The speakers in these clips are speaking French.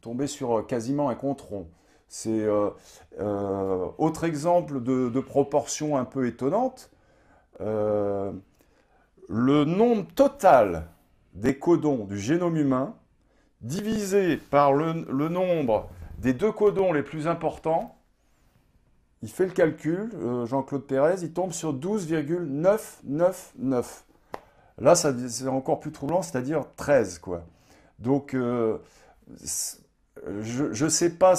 tomber sur quasiment un compte rond. C'est autre exemple de proportion un peu étonnante. euh, le nombre total des codons du génome humain divisé par le nombre des deux codons les plus importants, il fait le calcul, Jean-Claude Pérez, il tombe sur 12,999. Là, c'est encore plus troublant, c'est-à-dire 13, quoi. Donc, je ne sais pas euh,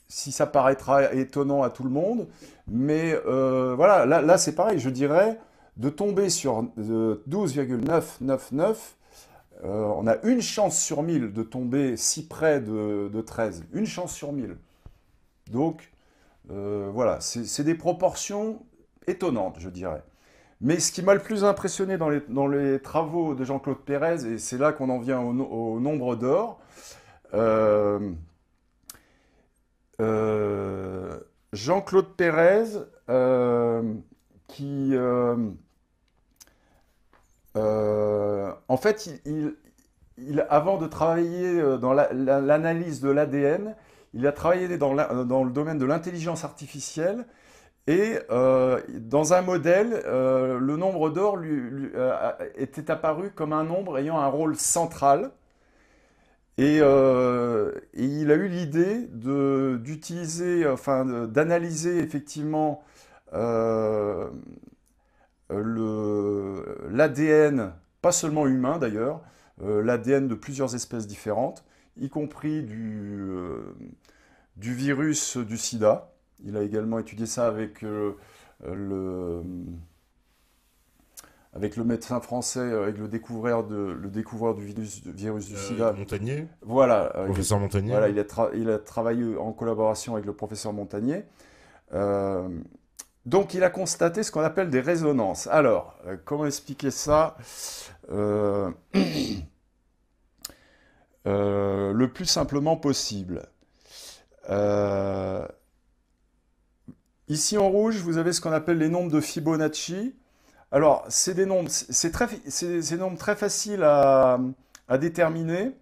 si ça paraîtra étonnant à tout le monde, mais voilà, là c'est pareil, je dirais, de tomber sur 12,999, on a une chance sur 1000 de tomber si près de 13, une chance sur 1000. Donc, voilà, c'est des proportions étonnantes, je dirais. Mais ce qui m'a le plus impressionné dans les travaux de Jean-Claude Pérez, et c'est là qu'on en vient au nombre d'or, euh, Jean-Claude Pérez, qui, en fait, avant de travailler dans l'analyse de l'ADN, il a travaillé dans le domaine de l'intelligence artificielle et dans un modèle, le nombre d'or était apparu comme un nombre ayant un rôle central. Et il a eu l'idée d'utiliser, enfin, d'analyser effectivement euh, l'ADN, pas seulement humain d'ailleurs, l'ADN de plusieurs espèces différentes, y compris du virus du sida. Il a également étudié ça le, avec le médecin français, avec le découvreur virus du sida. Montagnier, Voilà, professeur Montagnier, voilà ouais. il a travaillé en collaboration avec le professeur Montagnier. Euh, donc il a constaté ce qu'on appelle des résonances. Alors, comment expliquer ça euh, le plus simplement possible. Euh, Ici en rouge, vous avez ce qu'on appelle les nombres de Fibonacci. Alors, c'est des nombres, c'est des nombres très faciles à déterminer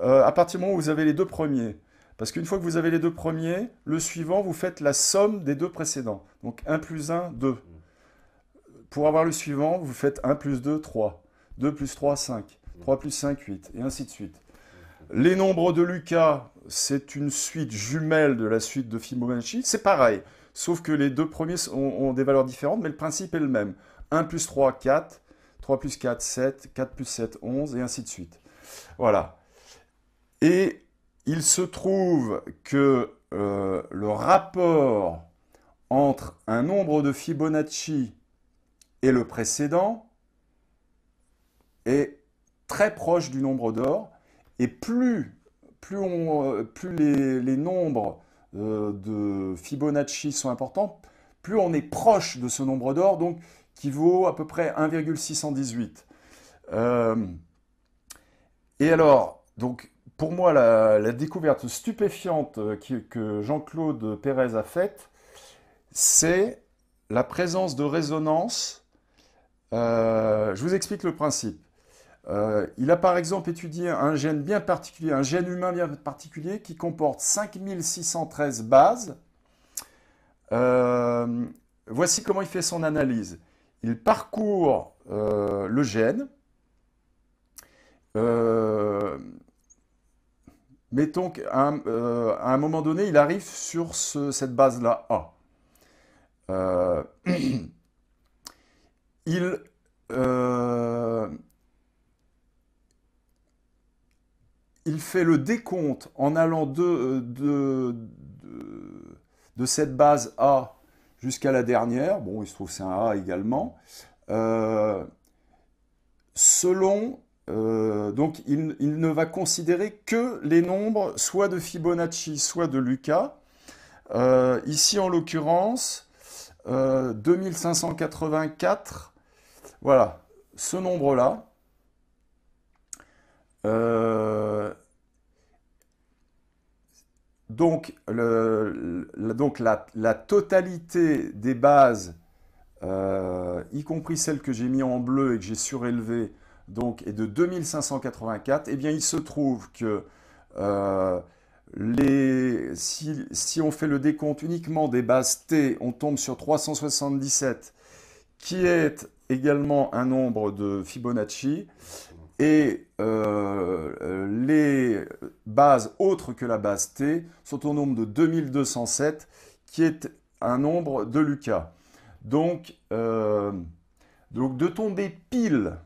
à partir du moment où vous avez les deux premiers. Parce qu'une fois que vous avez les deux premiers, le suivant, vous faites la somme des deux précédents. Donc un plus un, 2. Pour avoir le suivant, vous faites un plus 2, 3. 2 plus 3, 5. 3 plus 5, 8. Et ainsi de suite. Les nombres de Lucas, c'est une suite jumelle de la suite de Fibonacci. C'est pareil, sauf que les deux premiers ont des valeurs différentes, mais le principe est le même. 1 plus 3, 4. 3 plus 4, 7. 4 plus 7, 11. Et ainsi de suite. Voilà. Et il se trouve que le rapport entre un nombre de Fibonacci et le précédent est très proche du nombre d'or. Et plus les nombres de Fibonacci sont importants, plus on est proche de ce nombre d'or, donc qui vaut à peu près 1,618. Euh, et alors, donc, pour moi, la découverte stupéfiante que Jean-Claude Pérez a faite, c'est la présence de résonance. Je vous explique le principe. Il a par exemple étudié un gène bien particulier, un gène humain bien particulier qui comporte 5613 bases. Euh, Voici comment il fait son analyse. Il parcourt le gène. Euh, Mettons qu'à un moment donné, il arrive sur cette base-là, A. Euh, il, euh, il fait le décompte en allant de cette base A jusqu'à la dernière. Bon, il se trouve que c'est un A également. Euh, Selon donc il ne va considérer que les nombres soit de Fibonacci, soit de Lucas. Ici en l'occurrence, 2584, voilà, ce nombre-là. Euh, donc la totalité des bases, y compris celles que j'ai mis en bleu et que j'ai surélevées, donc, est de 2584, eh bien, il se trouve que si on fait le décompte uniquement des bases T, on tombe sur 377, qui est également un nombre de Fibonacci, et les bases autres que la base T sont au nombre de 2207, qui est un nombre de Lucas. Donc de tomber pile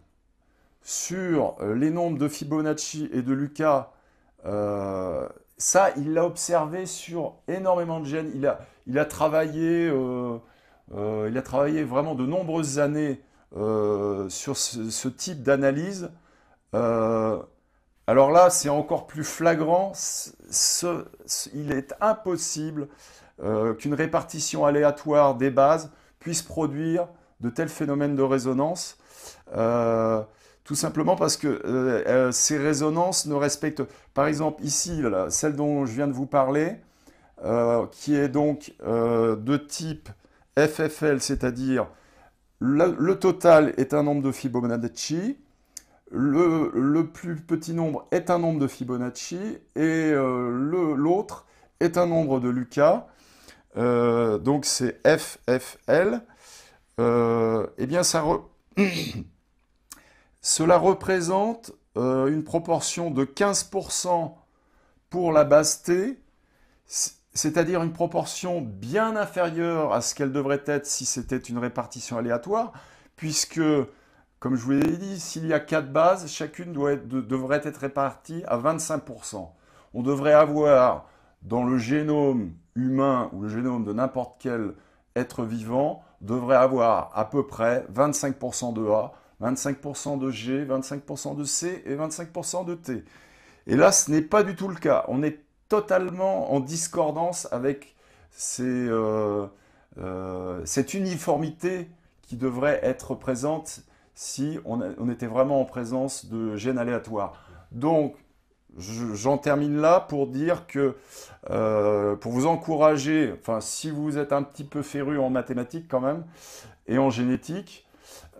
sur les nombres de Fibonacci et de Lucas, ça, il l'a observé sur énormément de gènes. Il a travaillé vraiment de nombreuses années sur ce type d'analyse. Alors là, c'est encore plus flagrant. Il est impossible qu'une répartition aléatoire des bases puisse produire de tels phénomènes de résonance. Tout simplement parce que ces résonances ne respectent, par exemple ici, là, celle dont je viens de vous parler, qui est donc de type FFL, c'est-à-dire le total est un nombre de Fibonacci, le plus petit nombre est un nombre de Fibonacci, et l'autre est un nombre de Lucas, donc c'est FFL. Eh bien, cela représente une proportion de 15% pour la base T, c'est-à-dire une proportion bien inférieure à ce qu'elle devrait être si c'était une répartition aléatoire, puisque, comme je vous l'ai dit, s'il y a 4 bases, chacune devrait être répartie à 25%. On devrait avoir dans le génome humain ou le génome de n'importe quel être vivant, devrait avoir à peu près 25% de A, 25% de G, 25% de C et 25% de T. Et là, ce n'est pas du tout le cas. On est totalement en discordance avec cette uniformité qui devrait être présente si on était vraiment en présence de gènes aléatoires. Donc, j'en termine là pour dire que, pour vous encourager, enfin, si vous êtes un petit peu féru en mathématiques quand même, et en génétique,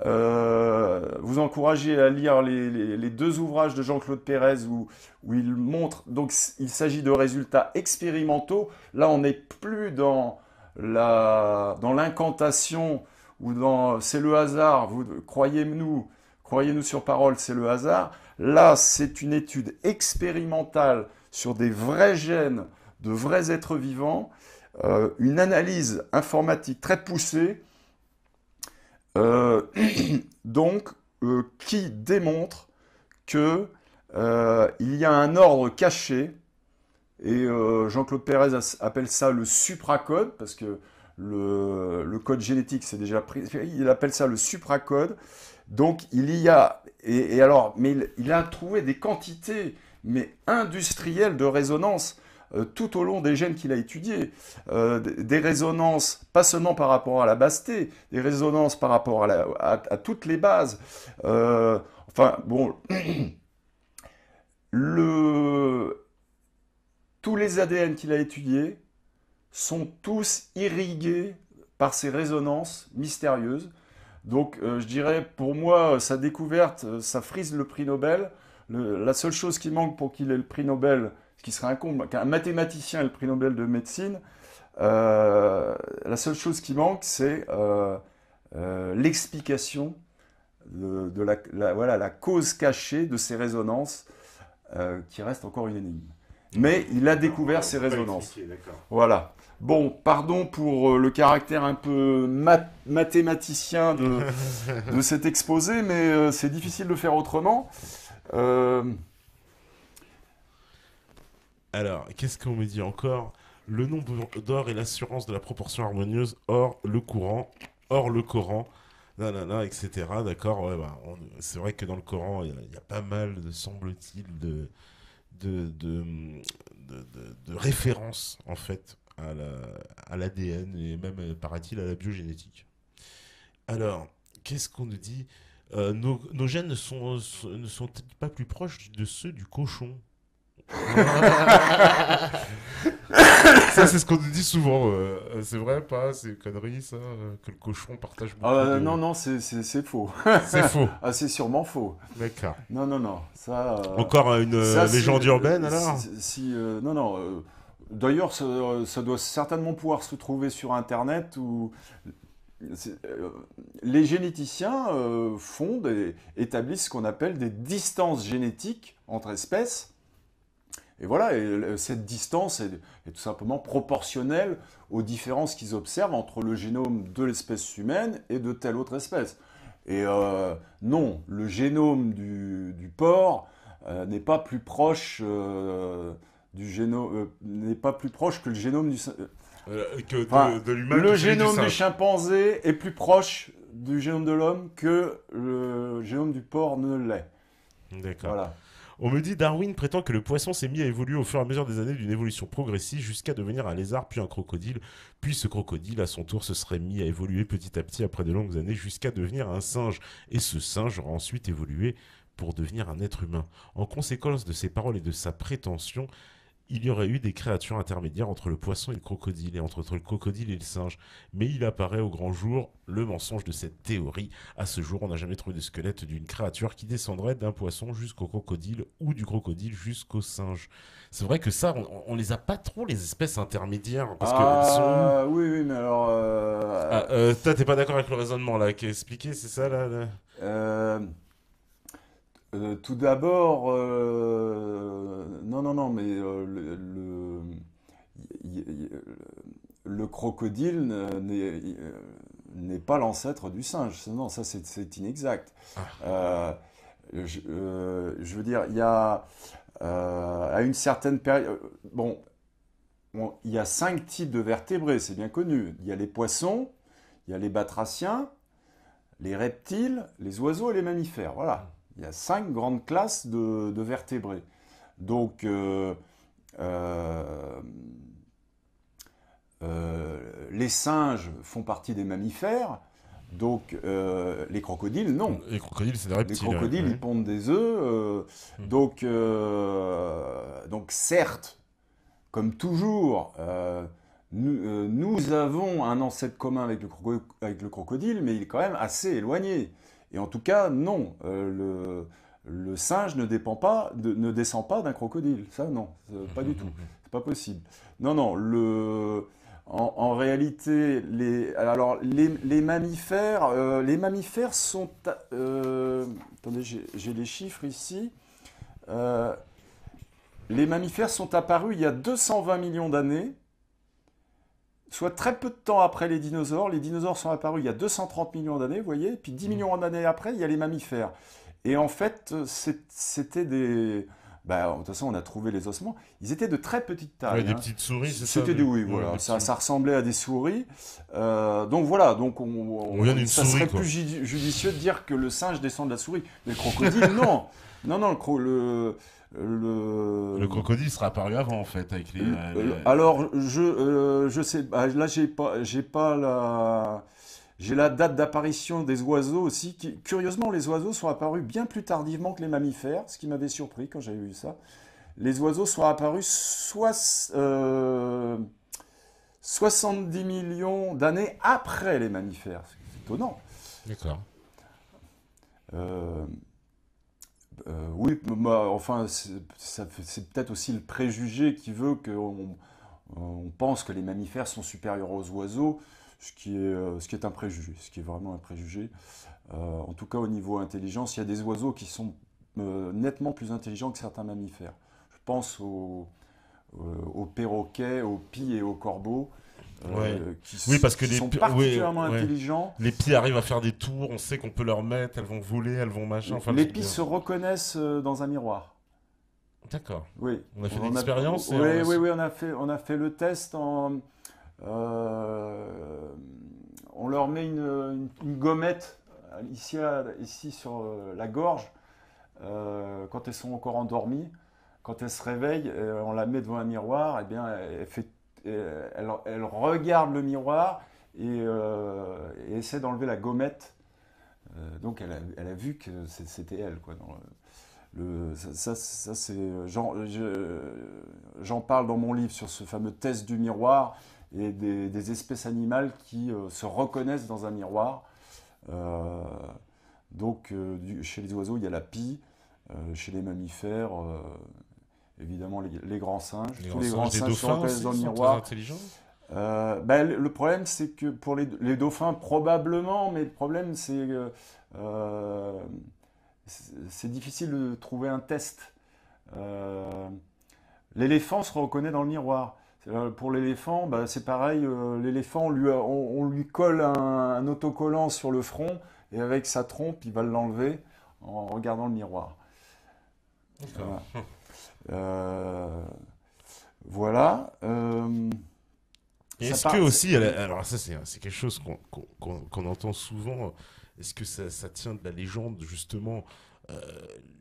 vous encouragez à lire les 2 ouvrages de Jean-Claude Pérez où il montre, donc il s'agit de résultats expérimentaux. Là, on n'est plus dans l'incantation ou dans c'est le hasard, croyez-nous sur parole, c'est le hasard. Là, c'est une étude expérimentale sur des vrais gènes, de vrais êtres vivants, une analyse informatique très poussée, donc qui démontre que il y a un ordre caché, et Jean-Claude Pérez appelle ça le supracode, parce que le code génétique c'est déjà pris, il appelle ça le supracode. Donc il y a, mais il a trouvé des quantités mais industrielles de résonance tout au long des gènes qu'il a étudiés. Des résonances, pas seulement par rapport à la base T, des résonances par rapport à toutes les bases. Enfin, bon, tous les ADN qu'il a étudiés sont tous irrigués par ces résonances mystérieuses. Donc, je dirais, pour moi, sa découverte, ça frise le prix Nobel. La seule chose qui manque pour qu'il ait le prix Nobel, ce qui serait un comble, qu'un mathématicien ait le prix Nobel de médecine, la seule chose qui manque, c'est l'explication de la cause cachée de ces résonances, qui reste encore une énigme. Mais il a découvert ces résonances. Voilà. Bon, pardon pour le caractère un peu mathématicien de cet exposé, mais c'est difficile de faire autrement. Alors, qu'est-ce qu'on me dit encore? Le nombre d'or et l'assurance de la proportion harmonieuse, or le Coran, nanana, etc. D'accord, ouais, bah, c'est vrai que dans le Coran, il y a pas mal, semble-t-il, de références, en fait, à l'ADN et même, paraît-il, à la biogénétique. Alors, qu'est-ce qu'on nous dit? Nos gènes ne sont-ils pas plus proches de ceux du cochon? Ça, c'est ce qu'on nous dit souvent. C'est vrai, pas? C'est une connerie, ça, que le cochon partage beaucoup de... Non, non, c'est faux. C'est faux. Ah, c'est sûrement faux. D'accord. Non, non, non. Encore une Ça légende urbaine, alors? non, non. D'ailleurs, ça doit certainement pouvoir se trouver sur Internet où les généticiens établissent ce qu'on appelle des distances génétiques entre espèces. Et voilà, cette distance est tout simplement proportionnelle aux différences qu'ils observent entre le génome de l'espèce humaine et de telle autre espèce. Et non, le génome du porc n'est pas plus proche n'est pas plus proche que le génome enfin, de l'humain le que celui génome du singe. chimpanzé est plus proche du génome de l'homme que le génome du porc ne l'est. D'accord. Voilà. On me dit Darwin prétend que le poisson s'est mis à évoluer au fur et à mesure des années d'une évolution progressive jusqu'à devenir un lézard puis un crocodile. Puis ce crocodile, à son tour, se serait mis à évoluer petit à petit après de longues années jusqu'à devenir un singe. Et ce singe aura ensuite évolué pour devenir un être humain. En conséquence de ses paroles et de sa prétention, il y aurait eu des créatures intermédiaires entre le poisson et le crocodile, et entre le crocodile et le singe. Mais il apparaît au grand jour le mensonge de cette théorie. À ce jour, on n'a jamais trouvé de squelette d'une créature qui descendrait d'un poisson jusqu'au crocodile, ou du crocodile jusqu'au singe. C'est vrai que ça, on les a pas trop, les espèces intermédiaires, parce qu'elles sont où? Oui, oui, mais alors... Toi, t'es pas d'accord avec le raisonnement, là, qui est expliqué, c'est ça, là? euh, tout d'abord, non, non, non, mais y- y- le crocodile n'est pas l'ancêtre du singe. Non, ça c'est inexact. Ah, Euh, je veux dire, il y a à une certaine période, bon, il y a 5 types de vertébrés, c'est bien connu. Il y a les poissons, il y a les batraciens, les reptiles, les oiseaux et les mammifères. Voilà. Il y a 5 grandes classes de vertébrés. Donc, euh, les singes font partie des mammifères. Donc, les crocodiles, non. les crocodiles, c'est des Les reptiles. crocodiles, ils Ouais. pondent des œufs. Hmm. Donc, certes, comme toujours, nous avons un ancêtre commun avec le crocodile, mais il est quand même assez éloigné. Et en tout cas, non, le singe ne descend pas d'un crocodile. Ça, non, pas du tout. C'est pas possible. Non, non, en réalité, les mammifères sont... attendez, j'ai les chiffres ici. Euh, les mammifères sont apparus il y a 220 millions d'années, soit très peu de temps après les dinosaures. Les dinosaures sont apparus il y a 230 millions d'années, vous voyez, puis 10 millions d'années après, il y a les mammifères. Et en fait, c'était des... Bah, de toute façon, on a trouvé les ossements. Ils étaient de très petite Ouais, taille, des hein. petites souris, c'est ça? C'était des oui, Ouais, voilà. des Ça, petits- ça ressemblait à des souris. Donc voilà, donc On vient d'une ça souris, serait quoi. plus judicieux de dire que le singe descend de la souris. Mais le crocodile, non. Non, non, Le crocodile sera apparu avant, en fait, avec alors, je sais, là, j'ai la date d'apparition des oiseaux aussi. Curieusement, les oiseaux sont apparus bien plus tardivement que les mammifères, ce qui m'avait surpris quand j'avais vu ça. Les oiseaux sont apparus 70 millions d'années après les mammifères. C'est étonnant. D'accord. Euh, oui, enfin, c'est peut-être aussi le préjugé qui veut qu'on on pense que les mammifères sont supérieurs aux oiseaux, ce qui est un préjugé, ce qui est vraiment un préjugé. En tout cas, au niveau intelligence, il y a des oiseaux qui sont nettement plus intelligents que certains mammifères. Je pense aux perroquets, aux pies et aux corbeaux, Ouais. Oui, parce que qui sont oui, particulièrement ouais. intelligents. Les pieds arrivent à faire des tours, on sait qu'on peut leur mettre, elles vont voler, elles vont machin. Enfin, Les pies se reconnaissent dans un miroir. D'accord. Oui. On a fait On l'expérience et oui, on a- oui, oui, on a fait le test euh, on leur met une gommette ici sur la gorge quand elles sont encore endormies. Quand elles se réveillent, on la met devant un miroir, et bien elle regarde le miroir et essaie d'enlever la gommette. Donc elle a vu que c'était elle, quoi. j'en parle dans mon livre sur ce fameux test du miroir et des espèces animales qui se reconnaissent dans un miroir. Euh, chez les oiseaux, il y a la pie. Chez les mammifères, évidemment, les grands singes. Tous les grands singes se reconnaissent dans le miroir. Le problème, c'est que pour les dauphins, probablement, mais le problème, c'est que c'est difficile de trouver un test. L'éléphant se reconnaît dans le miroir. Pour l'éléphant, c'est pareil. L'éléphant, on lui colle un autocollant sur le front et avec sa trompe, il va l'enlever en regardant le miroir. Voilà. Voilà. Est-ce que aussi, alors ça c'est quelque chose qu'on entend souvent, est-ce que ça tient de la légende justement,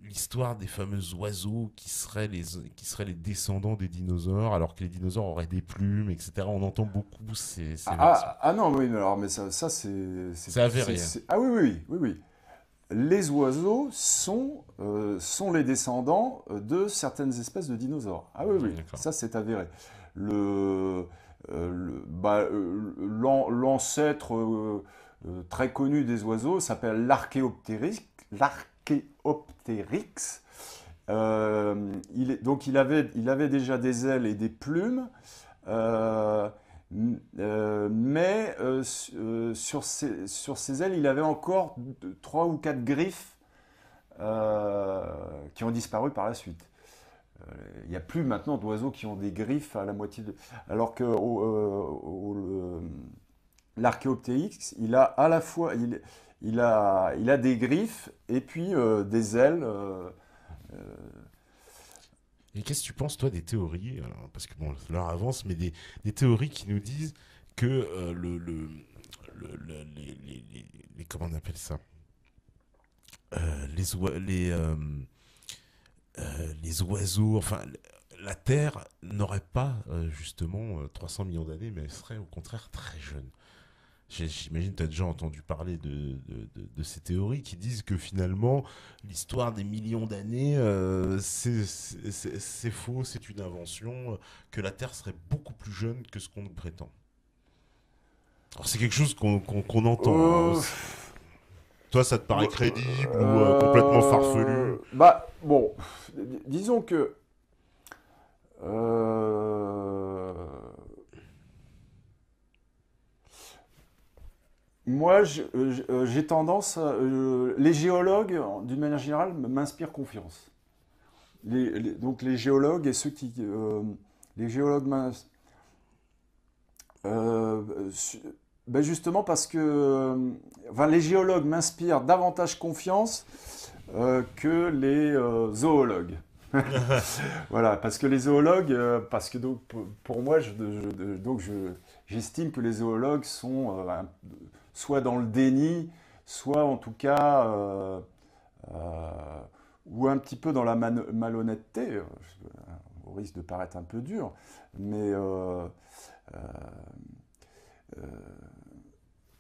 l'histoire des fameux oiseaux qui seraient les descendants des dinosaures, alors que les dinosaures auraient des plumes, etc. On entend beaucoup ces versions. Non, oui, alors, mais ça c'est avéré. Oui. Les oiseaux sont les descendants de certaines espèces de dinosaures. Ah oui, ça c'est avéré. L'ancêtre très connu des oiseaux s'appelle l'Archéoptérix. Donc il avait déjà des ailes et des plumes. Mais sur ses ailes, il avait encore 3 ou 4 griffes qui ont disparu par la suite. Il n'y a plus maintenant d'oiseaux qui ont des griffes à la moitié de... Alors que l'Archéoptérix, il a à la fois il a des griffes et puis des ailes. Et qu'est-ce que tu penses, toi, des théories, parce que bon, l'heure avance, mais des théories qui nous disent que comment on appelle ça, les oiseaux, enfin, la Terre n'aurait pas justement 300 millions d'années, mais elle serait au contraire très jeune. J'imagine que tu as déjà entendu parler de ces théories qui disent que finalement, l'histoire des millions d'années, c'est faux, c'est une invention, que la Terre serait beaucoup plus jeune que ce qu'on nous prétend. Alors c'est quelque chose qu'on entend. Toi, ça te paraît crédible ou complètement farfelu? Bon, disons que... Moi, j'ai tendance les géologues, d'une manière générale, m'inspirent confiance. Donc les géologues et ceux qui... les géologues justement parce que... les géologues m'inspirent davantage confiance que les zoologues. Voilà, parce que les zoologues... parce que donc, pour moi, j'estime que les zoologues sont... soit dans le déni, soit en tout cas, ou un petit peu dans la malhonnêteté, au risque de paraître un peu dur, mais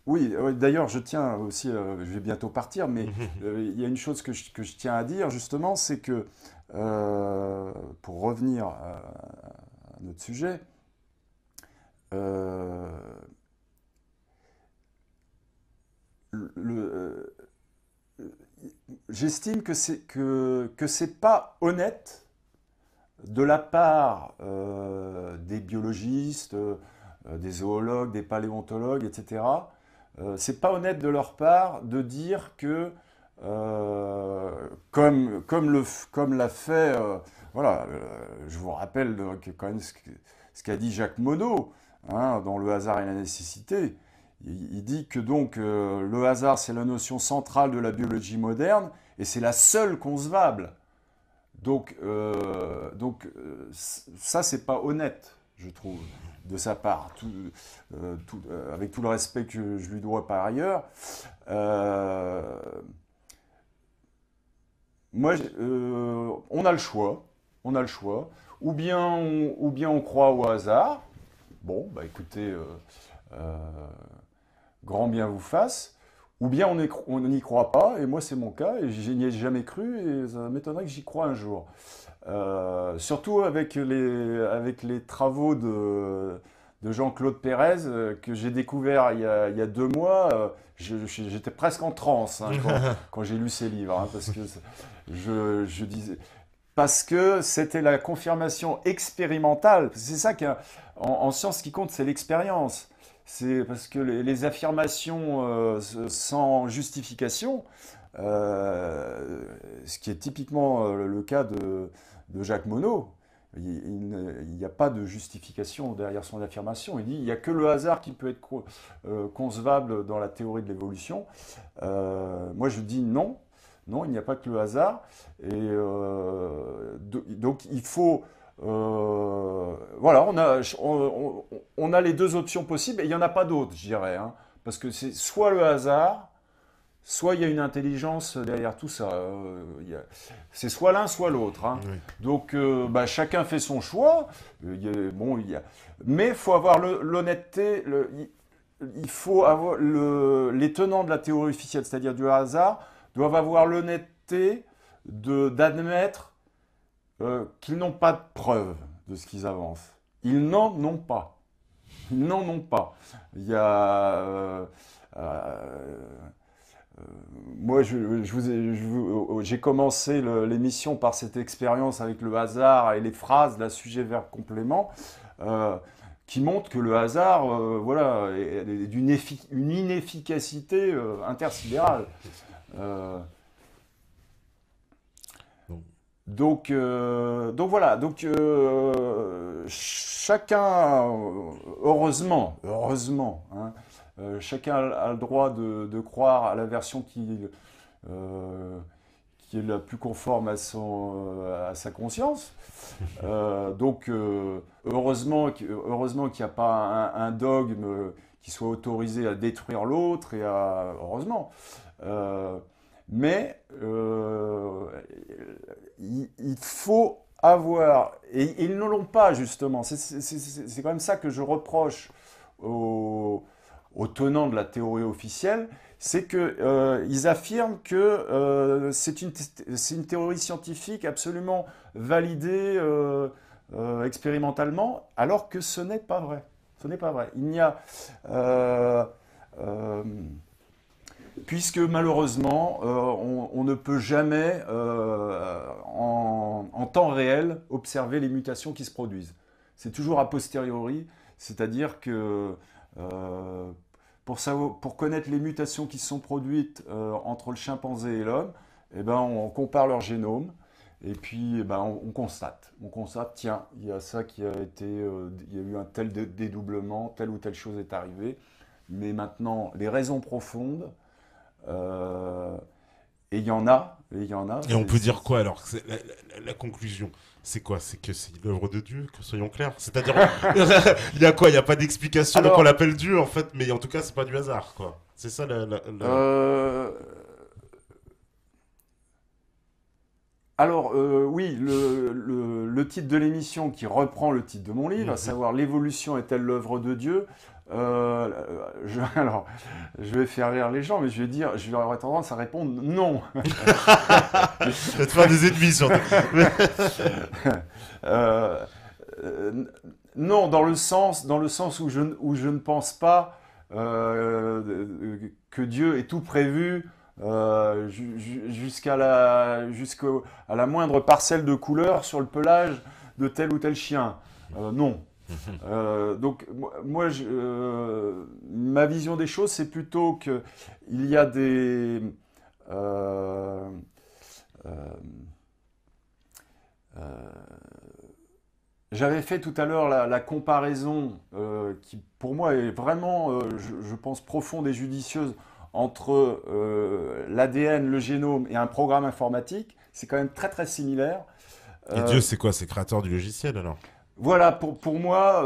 oui, d'ailleurs je tiens aussi, je vais bientôt partir, mais il y a une chose que je tiens à dire justement, c'est que, pour revenir à notre sujet, j'estime que c'est pas honnête de la part des biologistes, des zoologues, des paléontologues, etc. C'est pas honnête de leur part de dire que comme l'a fait, voilà, je vous rappelle quand même ce qu'a dit Jacques Monod, hein, dans Le hasard et la nécessité. Il dit que donc le hasard, c'est la notion centrale de la biologie moderne et c'est la seule concevable. Donc ça, c'est pas honnête, je trouve, de sa part, avec tout le respect que je lui dois par ailleurs. Moi, on a le choix, ou bien on croit au hasard. Bon, écoutez. Grand bien vous fasse, ou bien on n'y croit pas, et moi c'est mon cas, et je n'y ai jamais cru, et ça m'étonnerait que j'y croie un jour. Surtout avec les travaux de Jean-Claude Pérez que j'ai découvert il y a 2 mois. J'étais presque en transe hein, quand j'ai lu ses livres, hein, parce que je disais, parce que c'était la confirmation expérimentale. C'est ça en science qui compte, c'est l'expérience. C'est parce que les affirmations sans justification, euh, ce qui est typiquement le cas de Jacques Monod, il n'y a pas de justification derrière son affirmation. Il dit il n'y a que le hasard qui peut être concevable dans la théorie de l'évolution. Moi je dis non, non, il n'y a pas que le hasard. Et donc il faut. Voilà, on a les deux options possibles et il n'y en a pas d'autres, je dirais. Hein, parce que c'est soit le hasard, soit il y a une intelligence derrière tout ça. C'est soit l'un, soit l'autre. Hein. Oui. Donc, bah, chacun fait son choix. Bon, mais il faut avoir l'honnêteté. Il faut avoir les tenants de la théorie officielle, c'est-à-dire du hasard, doivent avoir l'honnêteté d'admettre qu'ils n'ont pas de preuves de ce qu'ils avancent. Ils n'en ont pas. Ils n'en ont pas. Il y a. Moi, j'ai commencé l'émission par cette expérience avec le hasard et les phrases, la sujet-verbe complément, euh, qui montrent que le hasard, voilà, est une inefficacité intersidérale. Euh, Donc, donc voilà, chacun, heureusement, hein, chacun a le droit de croire à la version euh, qui est la plus conforme à sa conscience. Heureusement qu'il n'y a pas un dogme qui soit autorisé à détruire l'autre heureusement. Euh, mais il faut avoir, et ils ne l'ont pas justement, c'est quand même ça que je reproche aux tenants de la théorie officielle, c'est qu'ils affirment que c'est une théorie scientifique absolument validée expérimentalement, alors que ce n'est pas vrai. Ce n'est pas vrai. Il n'y a... euh, puisque malheureusement, on ne peut jamais, en temps réel, observer les mutations qui se produisent. C'est toujours a posteriori, c'est-à-dire que pour connaître les mutations qui se sont produites entre le chimpanzé et l'homme, eh ben, on compare leur génome et puis eh ben, on constate. On constate, tiens, il y a ça qui a été, il y a eu un tel dédoublement, telle ou telle chose est arrivée. Mais maintenant, les raisons profondes, euh, et il y en a, et il y en a. et on peut dire quoi alors? La conclusion, c'est quoi? C'est que c'est l'œuvre de Dieu, que soyons clairs. C'est-à-dire, il y a quoi? Il n'y a pas d'explication, donc on Alors, l'appelle Dieu en fait, mais en tout cas, c'est pas du hasard, quoi. C'est ça euh, oui, le titre de l'émission qui reprend le titre de mon livre, à Mhm. savoir L'évolution est-elle l'œuvre de Dieu? Euh, alors, je vais faire rire les gens, mais je vais avoir tendance à répondre non. Je vais te faire des ennemis surtout. Euh, euh, non, dans le sens où je ne pense pas que Dieu ait tout prévu jusqu'à la moindre parcelle de couleur sur le pelage de tel ou tel chien. Non. Ma vision des choses, c'est plutôt que il y a des euh, euh, euh, j'avais fait tout à l'heure la comparaison qui, pour moi, est vraiment, je pense, profonde et judicieuse entre l'ADN, le génome et un programme informatique. C'est quand même très très similaire. Et Dieu, Euh, c'est quoi? C'est créateur du logiciel alors? voilà, pour moi,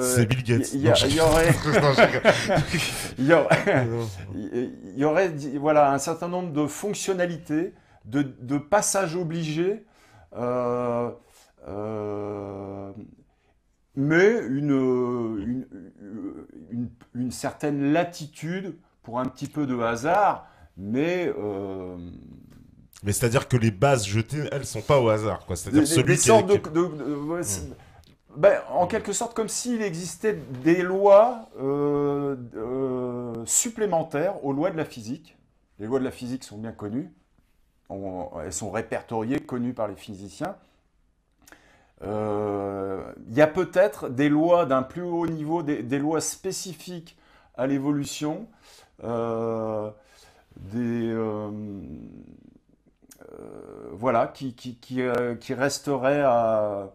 C'est Bill Gates. Non, il y aurait, non, je rigole. il y aurait, Non. il y aurait voilà, un certain nombre de fonctionnalités, de passages obligés. Euh, euh, mais une certaine latitude pour un petit peu de hasard, mais Mais c'est-à-dire que les bases jetées, elles sont pas au hasard, quoi. C'est-à-dire celui des qui sortes est... ouais, ben, en quelque sorte comme s'il existait des lois supplémentaires aux lois de la physique. Les lois de la physique sont bien connues, elles sont répertoriées, connues par les physiciens. Il y a peut-être des lois d'un plus haut niveau, des lois spécifiques à l'évolution, voilà, qui resteraient à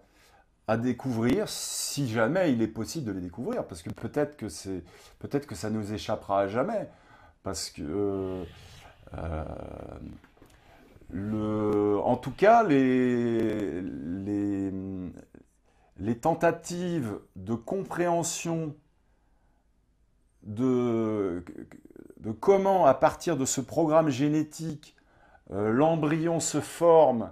découvrir, si jamais il est possible de les découvrir, parce que peut-être que ça nous échappera à jamais, parce que en tout cas, les tentatives de compréhension de comment, à partir de ce programme génétique, l'embryon se forme,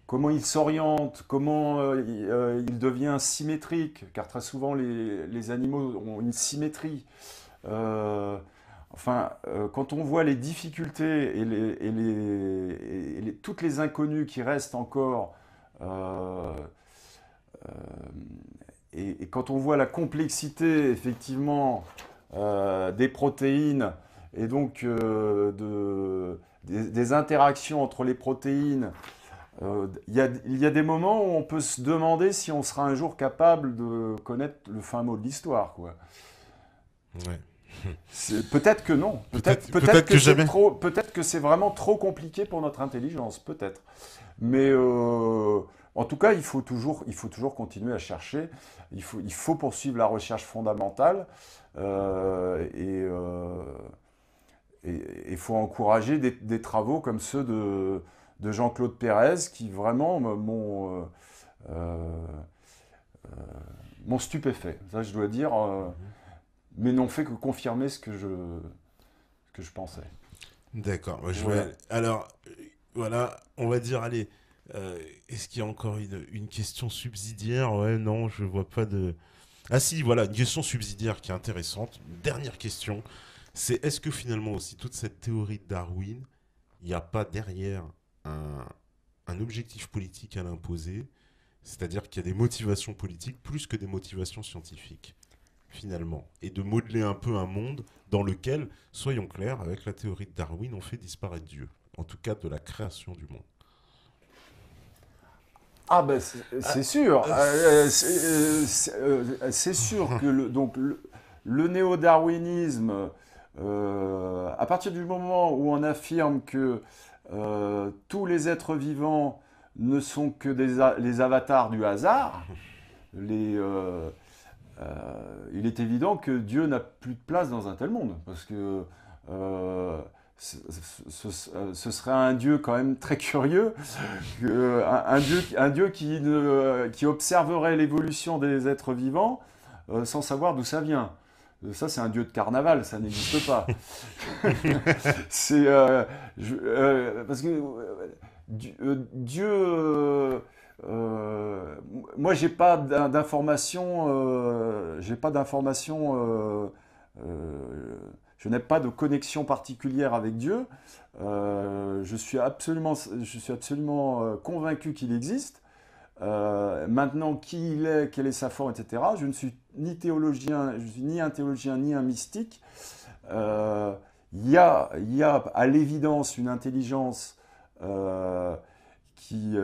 comment il s'oriente, comment il devient symétrique, car très souvent les animaux ont une symétrie. Quand on voit les difficultés et toutes les inconnues qui restent encore, et quand on voit la complexité, effectivement, des protéines, et donc des interactions entre les protéines, il y a des moments où on peut se demander si on sera un jour capable de connaître le fin mot de l'histoire, quoi. Ouais. Peut-être que non. Peut-être que jamais. Peut-être que c'est vraiment trop compliqué pour notre intelligence, peut-être. Mais en tout cas, il faut toujours continuer à chercher. Il faut poursuivre la recherche fondamentale et il faut encourager des travaux comme ceux de Jean-Claude Pérez qui vraiment m'ont stupéfait. Ça, je dois dire. Mais n'ont fait que confirmer ce que je pensais. D'accord. Ouais. Alors, voilà, on va dire, allez, est-ce qu'il y a encore une question subsidiaire? Ouais, non, je vois pas de... Ah si, voilà, une question subsidiaire qui est intéressante. Une dernière question, c'est est-ce que finalement aussi, toute cette théorie de Darwin, il n'y a pas derrière un objectif politique à l'imposer, c'est-à-dire qu'il y a des motivations politiques plus que des motivations scientifiques finalement, et de modeler un peu un monde dans lequel, soyons clairs, avec la théorie de Darwin, on fait disparaître Dieu, en tout cas de la création du monde. Ah ben c'est sûr, c'est sûr que le néo-darwinisme, à partir du moment où on affirme que tous les êtres vivants ne sont que les avatars du hasard, il est évident que Dieu n'a plus de place dans un tel monde, parce que ce serait un Dieu quand même très curieux, un Dieu qui observerait l'évolution des êtres vivants sans savoir d'où ça vient. Ça, c'est un Dieu de carnaval, ça n'existe pas. Parce que Dieu... moi, j'ai pas d'informations. Je n'ai pas de connexion particulière avec Dieu. Je suis absolument convaincu qu'il existe. Maintenant, qui il est, quelle est sa forme, etc. Je ne suis ni théologien, je suis ni un théologien ni un mystique. Il y a à l'évidence une intelligence qui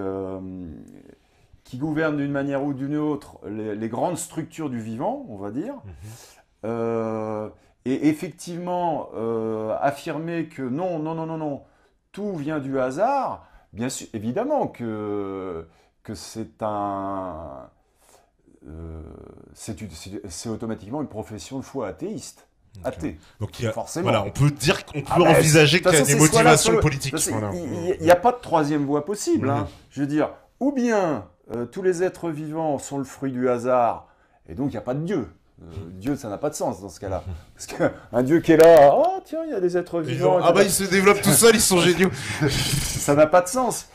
gouverne d'une manière ou d'une autre les grandes structures du vivant, on va dire. Et effectivement, affirmer que non, tout vient du hasard, bien sûr, évidemment que c'est c'est automatiquement une profession de foi athéiste. Athée. Donc forcément. Voilà, on peut dire qu'on peut envisager qu'il y a des motivations politiques. Il n'y a pas de troisième voie possible. Hein. Je veux dire, ou bien tous les êtres vivants sont le fruit du hasard, et donc il n'y a pas de Dieu. Dieu, ça n'a pas de sens dans ce cas-là. Parce qu'un Dieu qui est là, oh tiens, il y a des êtres vivants. Ils se développent tout seuls, ils sont géniaux. Ça n'a pas de sens.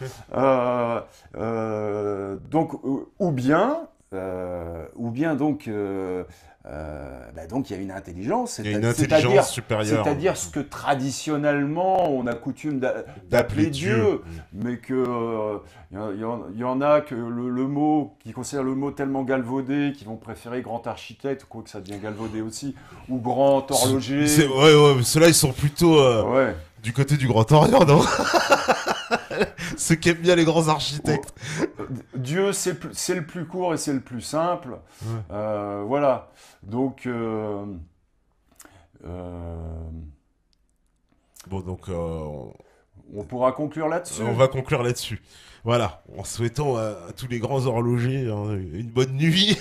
Donc, ou bien, ou bien donc, donc il y a une intelligence, Il y a une intelligence supérieure. c'est-à-dire ce que traditionnellement on a coutume d'appeler Dieu, mais que y en a que le mot, qui considèrent le mot tellement galvaudé, qui vont préférer grand architecte, quoi que ça devient galvaudé aussi, ou grand horloger. Ouais, ceux-là ils sont plutôt du côté du Grand Orient, non? Ceux qui aiment bien les grands architectes. Dieu, c'est le plus court et c'est le plus simple. Voilà. Donc, bon, donc, on pourra conclure là-dessus. On va conclure là-dessus. Voilà, en souhaitant à tous les grands horlogers une bonne nuit.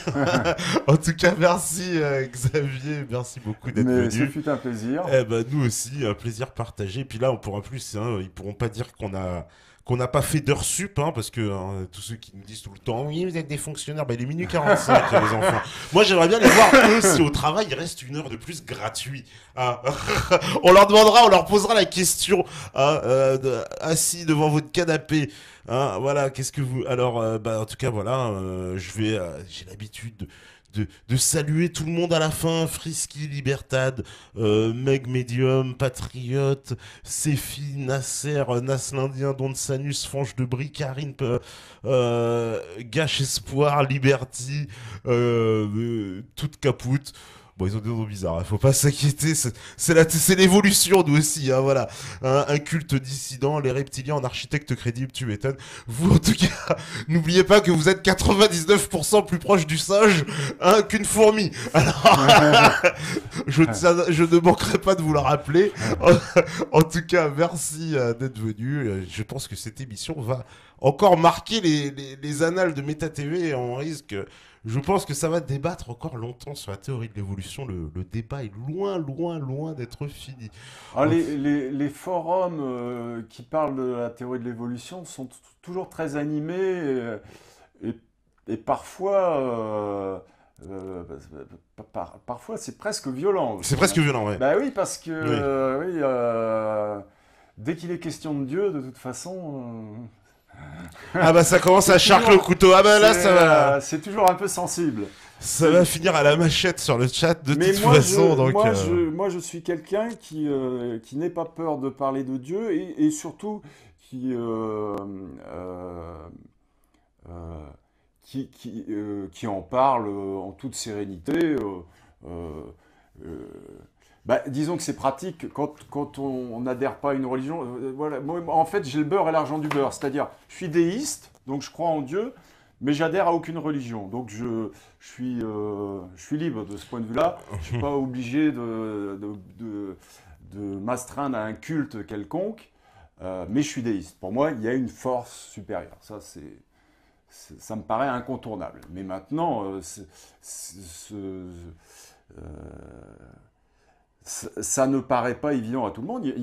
En tout cas, merci Xavier, merci beaucoup d'être venu. Ce fut un plaisir. Nous aussi, un plaisir partagé. Puis là, on pourra plus, ils pourront pas dire qu'on n'a pas fait d'heures sup, parce que tous ceux qui nous disent tout le temps, oui, vous êtes des fonctionnaires, il est minuit 45, les enfants. Moi, j'aimerais bien les voir, eux, si au travail, il reste une heure de plus gratuit. On leur demandera, on leur posera la question, assis devant votre canapé. Voilà, qu'est-ce que vous... Alors, en tout cas, voilà, j'ai l'habitude de saluer tout le monde à la fin. Frisky, Libertad, Meg Medium, Patriote, Sefi, Nasser, Nas l'Indien, Don Sanus, Fange de Brie, Karine, Gâche Espoir, Liberty, toute capoute. Bon, ils ont des noms bizarres, faut pas s'inquiéter, c'est l'évolution, nous aussi, voilà. Un culte dissident, les reptiliens en architecte crédible, tu m'étonnes. Vous, en tout cas, n'oubliez pas que vous êtes 99% plus proche du singe qu'une fourmi. Alors, je ne manquerai pas de vous le rappeler. En tout cas, merci d'être venu. Je pense que cette émission va encore marquer les annales de Méta TV, et on risque... Je pense que ça va débattre encore longtemps sur la théorie de l'évolution. Le débat est loin d'être fini. Les forums qui parlent de la théorie de l'évolution sont toujours très animés et parfois, parfois c'est presque violent aussi. C'est presque violent, ouais. Bah oui, parce que dès qu'il est question de Dieu, de toute façon... ça commence à charcler le couteau. Là, ça va. C'est toujours un peu sensible. Ça va finir à la machette sur le chat de toute façon. Moi, je suis quelqu'un qui n'ait pas peur de parler de Dieu et surtout qui en parle en toute sérénité. Disons que c'est pratique quand on n'adhère pas à une religion. Voilà. Moi, en fait, j'ai le beurre et l'argent du beurre. C'est-à-dire, je suis déiste, donc je crois en Dieu, mais j'adhère à aucune religion. Donc je suis libre de ce point de vue-là. Je ne suis pas obligé de m'astreindre à un culte quelconque, mais je suis déiste. Pour moi, il y a une force supérieure. Ça me paraît incontournable. Mais maintenant, ça ne paraît pas évident à tout le monde. Il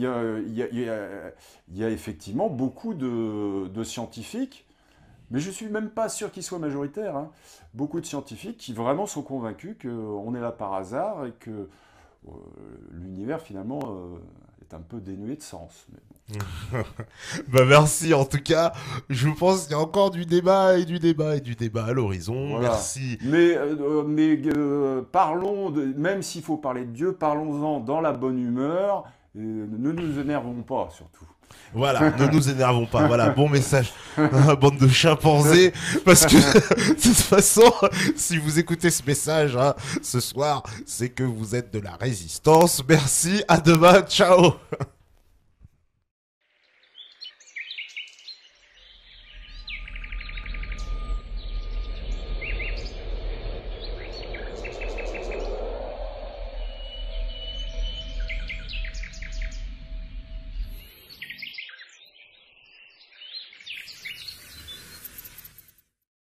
y a effectivement beaucoup de scientifiques, mais je ne suis même pas sûr qu'ils soient majoritaires. Beaucoup de scientifiques qui vraiment sont convaincus qu'on est là par hasard et que l'univers finalement est un peu dénué de sens. Mais bon. Merci en tout cas. Je pense qu'il y a encore du débat à l'horizon. Voilà. Merci. Mais parlons même s'il faut parler de Dieu, parlons-en dans la bonne humeur. Et ne nous énervons pas surtout. Voilà, ne nous énervons pas. Voilà, bon message, bande de chimpanzés. Parce que de toute façon, si vous écoutez ce message ce soir, c'est que vous êtes de la résistance. Merci, à demain, ciao.